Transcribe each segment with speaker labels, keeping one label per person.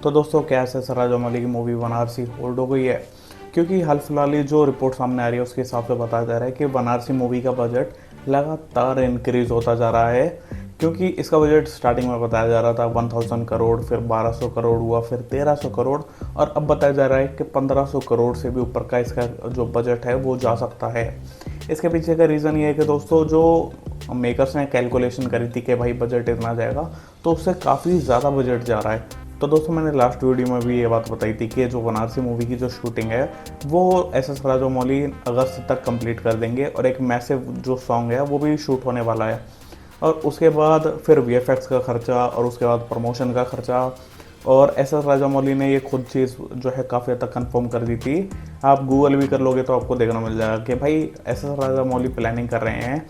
Speaker 1: तो दोस्तों क्या है, सरराज मौली की मूवी बनारसी होल्ड हो गई है क्योंकि हाल फिलहाल ही जो रिपोर्ट सामने आ रही है उसके हिसाब से बताया जा रहा है कि बनारसी मूवी का बजट लगातार इंक्रीज होता जा रहा है। क्योंकि इसका बजट स्टार्टिंग में बताया जा रहा था 1000 करोड़, फिर 1200 करोड़ हुआ, फिर 1300 करोड़ और अब बताया जा रहा है कि 1500 करोड़ से भी ऊपर का इसका जो बजट है वो जा सकता है। इसके पीछे का रीज़न ये है कि दोस्तों जो मेकर्स ने कैलकुलेशन करी थी कि भाई बजट इतना जाएगा, तो उससे काफ़ी ज़्यादा बजट जा रहा है। तो दोस्तों मैंने लास्ट वीडियो में भी ये बात बताई थी कि जो बनारसी मूवी की जो शूटिंग है वो एस राजामौली अगस्त तक कंप्लीट कर देंगे और एक मैसिव जो सॉन्ग है वो भी शूट होने वाला है। और उसके बाद फिर वीएफएक्स का खर्चा और उसके बाद प्रमोशन का खर्चा, और एस राजामौली ने ये खुद चीज़ जो है काफ़ी हद तक कंफर्म कर दी थी। आप गूगल भी कर लोगे तो आपको देखना मिल जाएगा कि भाई एस राजामौली प्लानिंग कर रहे हैं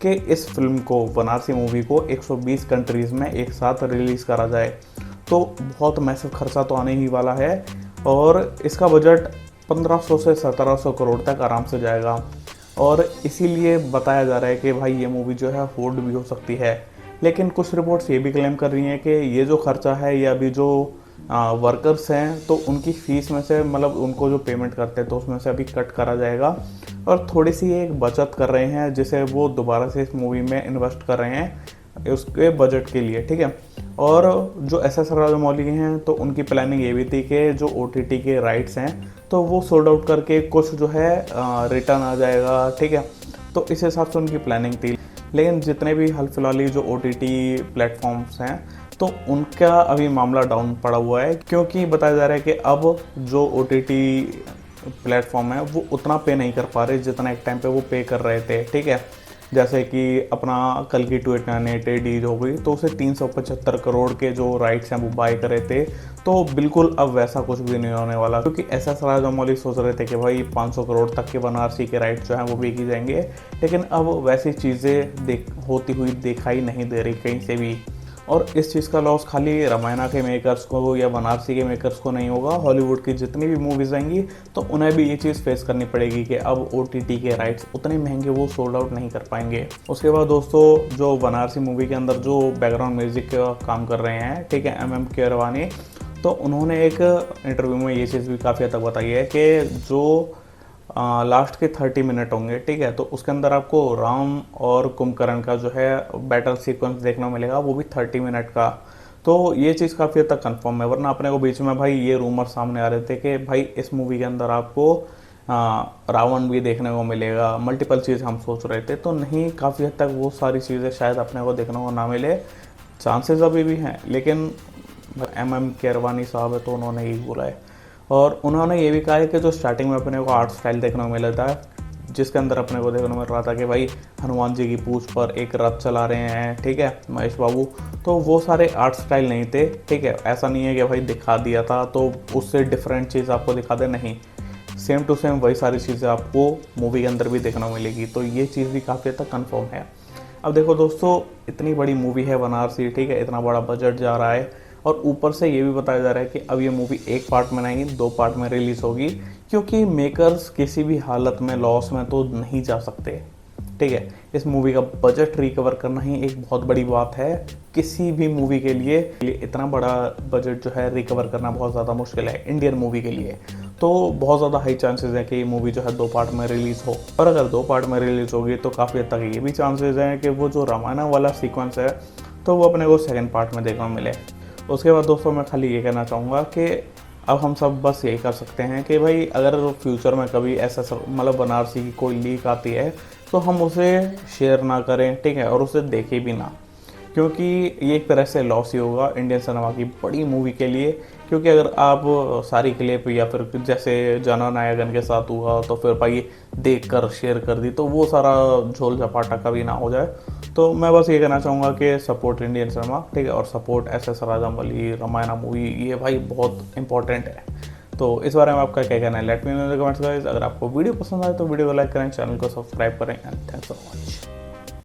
Speaker 1: कि इस फिल्म को, बनारसी मूवी को 120 कंट्रीज़ में एक साथ रिलीज़ करा जाए। तो बहुत मैसिव खर्चा तो आने ही वाला है और इसका बजट 1500 से 1700 करोड़ तक आराम से जाएगा। और इसीलिए बताया जा रहा है कि भाई ये मूवी जो है होल्ड भी हो सकती है। लेकिन कुछ रिपोर्ट्स ये भी क्लेम कर रही हैं कि ये जो खर्चा है या अभी जो वर्कर्स हैं तो उनकी फ़ीस में से, मतलब उनको जो पेमेंट करते हैं तो उसमें से अभी कट करा जाएगा और थोड़ी सी एक बचत कर रहे हैं जिसे वो दोबारा से इस मूवी में इन्वेस्ट कर रहे हैं उसके बजट के लिए, ठीक है। और जो एस राजामौली हैं तो उनकी प्लानिंग ये भी थी कि जो OTT के राइट्स हैं तो वो सोल्ड आउट करके कुछ जो है रिटर्न आ जाएगा, ठीक है। तो इस हिसाब से उनकी प्लानिंग थी। लेकिन जितने भी हाल फिलहाल जो OTT प्लेटफॉर्म्स हैं तो उनका अभी मामला डाउन पड़ा हुआ है, क्योंकि बताया जा रहा है कि अब जो OTT प्लेटफॉर्म है वो उतना पे नहीं कर पा रहे जितना एक टाइम पे वो पे कर रहे थे, ठीक है। जैसे कि अपना कल की 289 डील हो गई तो उसे 375 करोड़ के जो राइट्स हैं वो बाय करे थे। तो बिल्कुल अब वैसा कुछ भी नहीं होने वाला, क्योंकि एस राजामौली सोच रहे थे कि भाई 500 करोड़ तक के बनारसी के राइट्स जो हैं वो बेची जाएंगे, लेकिन अब वैसी चीज़ें होती हुई दिखाई नहीं दे रही कहीं से भी। और इस चीज़ का लॉस खाली रामायणा के मेकर्स को या बनारसी के मेकर्स को नहीं होगा, हॉलीवुड की जितनी भी मूवीज़ आएंगी तो उन्हें भी ये चीज़ फेस करनी पड़ेगी कि अब OTT के राइट्स उतने महंगे वो सोल्ड आउट नहीं कर पाएंगे। उसके बाद दोस्तों जो बनारसी मूवी के अंदर जो बैकग्राउंड म्यूजिक का काम कर रहे हैं, ठीक है, MM कीरवानी, तो उन्होंने एक इंटरव्यू में ये चीज़ भी काफ़ी हद तक बताई है कि जो लास्ट के 30 मिनट होंगे, ठीक है, तो उसके अंदर आपको राम और कुंभकर्ण का जो है बैटल सीक्वेंस देखने को मिलेगा, वो भी 30 मिनट का। तो ये चीज़ काफ़ी हद तक कंफर्म है, वरना अपने को बीच में भाई ये रूमर सामने आ रहे थे कि भाई इस मूवी के अंदर आपको रावण भी देखने को मिलेगा, मल्टीपल चीज़ हम सोच रहे थे। तो नहीं, काफ़ी हद तक वो सारी चीज़ें शायद अपने को देखने को ना मिले, चांसेस अभी भी हैं। लेकिन MM कीरवानी साहब है तो उन्होंने यही बोला है। और उन्होंने ये भी कहा है कि जो स्टार्टिंग में अपने को आर्ट स्टाइल देखने को मिला था, जिसके अंदर अपने को देखने को मिल रहा था कि भाई हनुमान जी की पूंछ पर एक रथ चला रहे हैं, ठीक है, महेश बाबू, तो वो सारे आर्ट स्टाइल नहीं थे, ठीक है। ऐसा नहीं है कि भाई दिखा दिया था तो उससे डिफरेंट चीज़ आपको दिखा दे, नहीं, सेम टू सेम वही सारी चीज़ें आपको मूवी के अंदर भी देखने को मिलेगी। तो ये चीज़ भी काफ़ी हद तक कन्फर्म है। अब देखो दोस्तों, इतनी बड़ी मूवी है बनारसी, ठीक है, इतना बड़ा बजट जा रहा है और ऊपर से ये भी बताया जा रहा है कि अब ये मूवी एक पार्ट में नहीं 2 पार्ट में रिलीज़ होगी, क्योंकि मेकर्स किसी भी हालत में लॉस में तो नहीं जा सकते, ठीक है। इस मूवी का बजट रिकवर करना ही एक बहुत बड़ी बात है किसी भी मूवी के लिए। इतना बड़ा बजट जो है रिकवर करना बहुत ज़्यादा मुश्किल है इंडियन मूवी के लिए। तो बहुत ज़्यादा हाई चांसेस है कि ये मूवी जो है 2 पार्ट में रिलीज़ हो, और अगर 2 पार्ट में रिलीज़ होगी तो काफ़ी हद तक ये भी चांसेस हैं कि वो जो रामायण वाला सीक्वेंस है तो वो अपने को सेकेंड पार्ट में देखने को मिले। उसके बाद दोस्तों मैं खाली ये कहना चाहूँगा कि अब हम सब बस यही कर सकते हैं कि भाई अगर फ्यूचर में कभी ऐसा मतलब बनारसी की कोई लीक आती है तो हम उसे शेयर ना करें, ठीक है, और उसे देखें भी ना, क्योंकि ये एक तरह से लॉस ही होगा इंडियन सिनेमा की बड़ी मूवी के लिए। क्योंकि अगर आप सारी क्लिप या फिर जैसे जननायकन के साथ हुआ तो फिर भाई देख कर शेयर कर दी तो वो सारा झोल झपाटा कभी ना हो जाए। तो मैं बस ये कहना चाहूँगा कि सपोर्ट इंडियन सिनेमा, ठीक है, और support SS Rajamouli Ramayana movie, ये भाई बहुत इंपॉर्टेंट है। तो इस बारे में आपका क्या कहना है, let me know in the comments guys. अगर आपको वीडियो पसंद आए तो वीडियो को लाइक करें, चैनल को सब्सक्राइब करें एंड थैंक्स फॉर वॉचिंग।